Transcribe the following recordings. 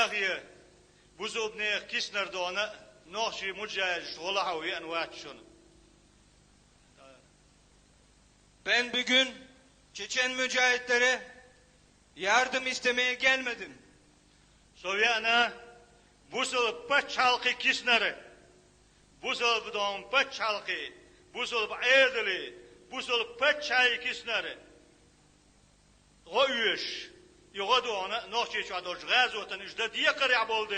داغيه بوزوبني كيسنر دونا نوشي مجاج شغلها ويأنوات شون. Ben bugün Çeçen mücahitlere yardım istemeye gelmedim. Sovyana buzul paçalkı kisneri, buzul budon paçalkı, buzul edili, buzul paçay kisneri. Royuş, yoğdu ona nohçe çadır gazotan işte diye kırıp oldu.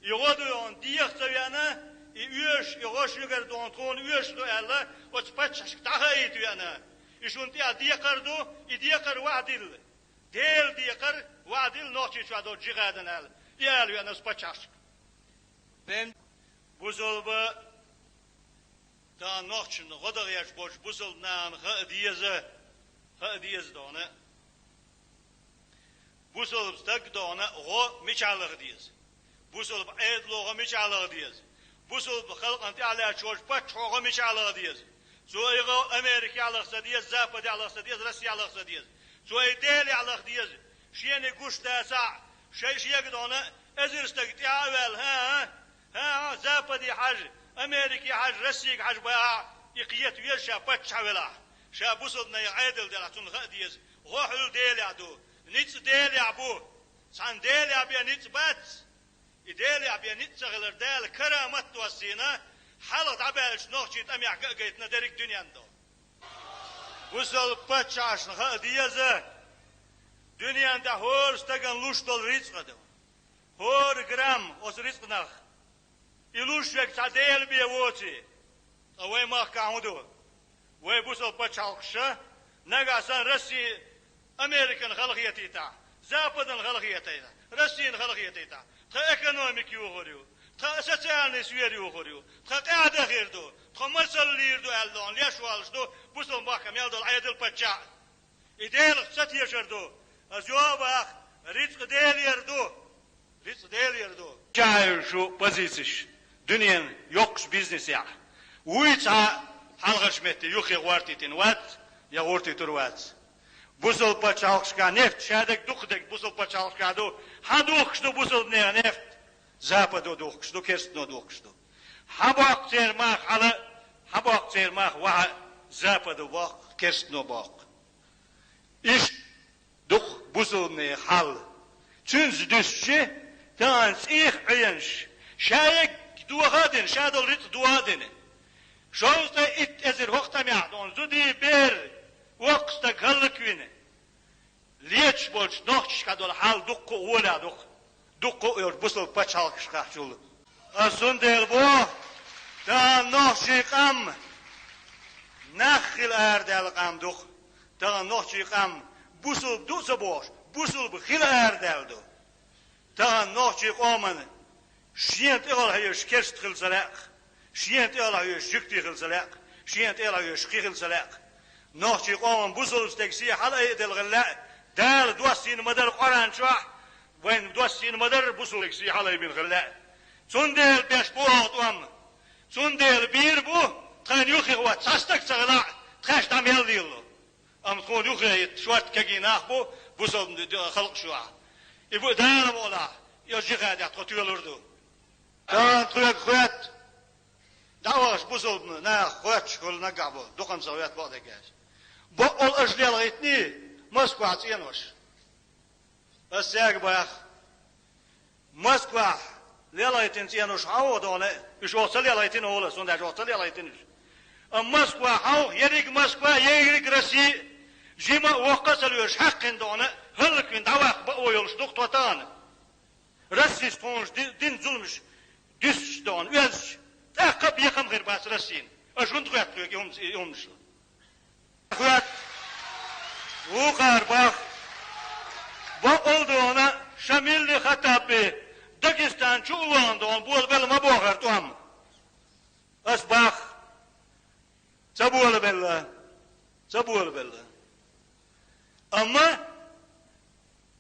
Yoğdu on diye sovyana, üyüş yoğuş yugar don ton üyüş do Allah, o paçaş daha iyi yana. İşunti diye kırdı, diye kır vadil. Del diye kır vadil nohçe çadır cigadan al. Yal yana paçaş. Ben buzul bu da nohçun goda yaş boş buzul nan diyeze da ona. Buzul stak da ona o miçalığı diyez. Buzul edloğa miçalığı diyez. Buzul halk anti ala çoğu çoğu miçalığı diyez. Zoyga Amerika alıqsa diyez, Zapad alıqsa diyez, Rusya alıqsa diyez. Zoy deli alıq diyez. Şiyene guşta sa şeye gid ona ezirste ya vel ha Zapadi haj Amerika haj Rusya haj ba iqiyet yesha paçavela. Şa busudna yadil de latun diyez. Ruhul deli adu. Nits deli abu. San deli abi nits bat. İdeli abi nits ağılır del keramet duasina. Halat abelş nohçit am yaqaytna derik dünyanda. Busal paçaşna diyeze. Dünyanda hor stagan luştol rizqadı. Hor gram os rizqnaq. İluşek sadel bir voci. Avay mahkamudu. Ve busal paçalqşa nagasan Rusya Amerikan xalqiyatita. Zapadın xalqiyatita. Rusya'nın xalqiyatita. Ta ekonomik yoğuruyor. Ta sosyalni süyer yoğuruyor. Ta qada girdu. Ta masalliirdu eldon. Yaşvalşdu. Busal mahkam eldol ayadıl paça. İdel sat yaşardu. Azjobaq rizq değerlerdu. Rizq değerlerdu. Çayır şu pozisiş. Dünyanın yoks biznes ya. Uyça halgaşmeti yok ya vartitin vat ya ortitur vat. Buzul paçalqşka neft şadak duqdak buzul paçalqşka do. Haduqşdu buzul ne neft. Zapado duqşdu kerstno duqşdu. Habaq sermah ala habaq sermah va zapado baq kerstno baq. İş duq buzul ne hal. Çünz düşçi dans ih ayanş. Şayek duadın şadol rit duadın. Şosta it ezir hoqtam yadon zudi ber waqsta galqwine. Liech bolç noqşkadol hal duqqu ola duq. Duqqu yor busul paçalqşqa çul. Asun del bu da noqşiqam nakhil erdel qam duq. Da noqşiqam busul dusa boş. Busul bu khil erdeldu. Da noqşiq oman şiyent elahiyş kerst khilsalaq. Şiyent elahiyş jükti khilsalaq. Şiyent elahiyş khilsalaq. Noqşiq oman busul steksi hala edel gilla. Dal duasin madar Quran şah. Wen duasin madar busul steksi hala bin gilla. Sundel beş bu otam. Sundel bir bu. Tan yuxi wat sastak sagla. Taş tamel dillo. Am kon yuxi şuat kaginah bu. Busul xalq şua. İbu dal bola. Yo jigadat qotulurdu. Dan kuyat. Davaş buzuldu. Na kuyat şkoluna gabo. Dokam sovyet bağda gez. Bu ol ajliyal etni Moskva tsiyanoş. Asyak bayak. Moskva lelaytin tsiyanoş hawo dole. İş olsa lelaytin ola. Sonda olsa lelaytin. Moskva haw yerik Moskva yerik Rusya. Jima waqasalıyorş hakkında ona. Hılkın davaq bu oyuluş doktotan. Rusya stonj din zulmüş. Düston öz. Akab yakam gırbas Rusya'nın. Aşunt kuyat yommuş. Kuyat. O garbaq. Bu oldu ona Şamilli Hatabi. Dagestan çuğulandı on. Bu belma boğar tuam. Asbaq. Sabuğalı bella. Sabuğalı bella. Ama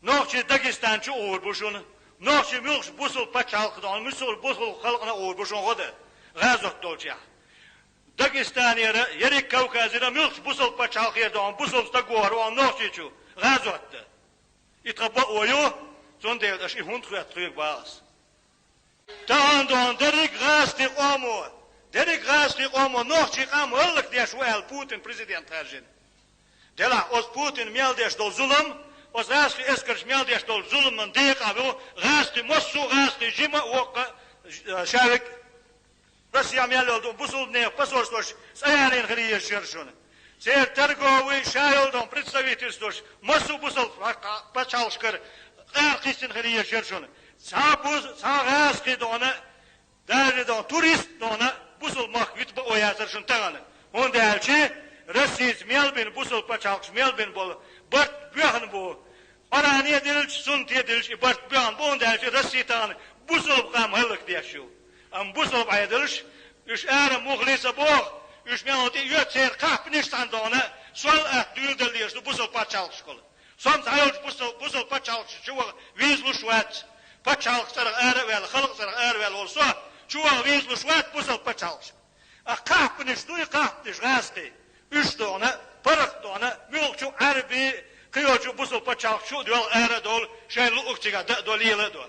noqçi Dagestan çuğur bu şunu. Noqçi mülks busul paçalqıdan, musul busul xalqına uğur bu şunu qodı. Gazot dolca. Dagestan yerik Kavkazira mülks busul paçalqı yerdan, busul sta guar o noqçi çu. Gazotda. İtqaba oyu, stund der das in Hund trüg war's. Dann der Grasti Omo. Der Grasti Omo noch sich am Hulk der Schwel Putin Präsident Herrn. Der la os Putin meldes do zulum, os Grasti eskers meldes do zulum und der abo Grasti Mosu Grasti Jima Woka Shavik. Russia meldes do busul ne посольство Саялин Грия Шершон. Сер торговый шайлдон представительство Мосу бусул Пачалшкар Аркистин Грия Шершон. Сағасқи доны, дәрі турист доны, бұсыл мақвит бұл оязыршын тағаны. Онда әлчі, Рөссиз мелбін, бұсыл пачалқш мелбін бұл, бұрт бүйін бұл, араны еділіш, сұн теділіш, бұрт бүйін бұл, онда әлчі Рөсси тағаны, бұсыл қам ғылық дейшіл. Бұсыл айдылыш, үш әрі мұғлесі бұл, үш мелоти өтсер қапнештан доны, сол әт дүйілділдейші бұсыл пачалқш қолы. Сон тайылш бұсыл пачалқш, чуғы визлуш вәтс. Пачалқсар әрвел, халықсар әрвел олса, чуа везлу шват пусал пачалқш. А қапнеш, дуй қапнеш ғасқи. Үш доны, пырық доны, мүлкчу әрби, қиочу пусал пачалқшу, дуал әрі дол, шайлу ұқтиға дол елі дол.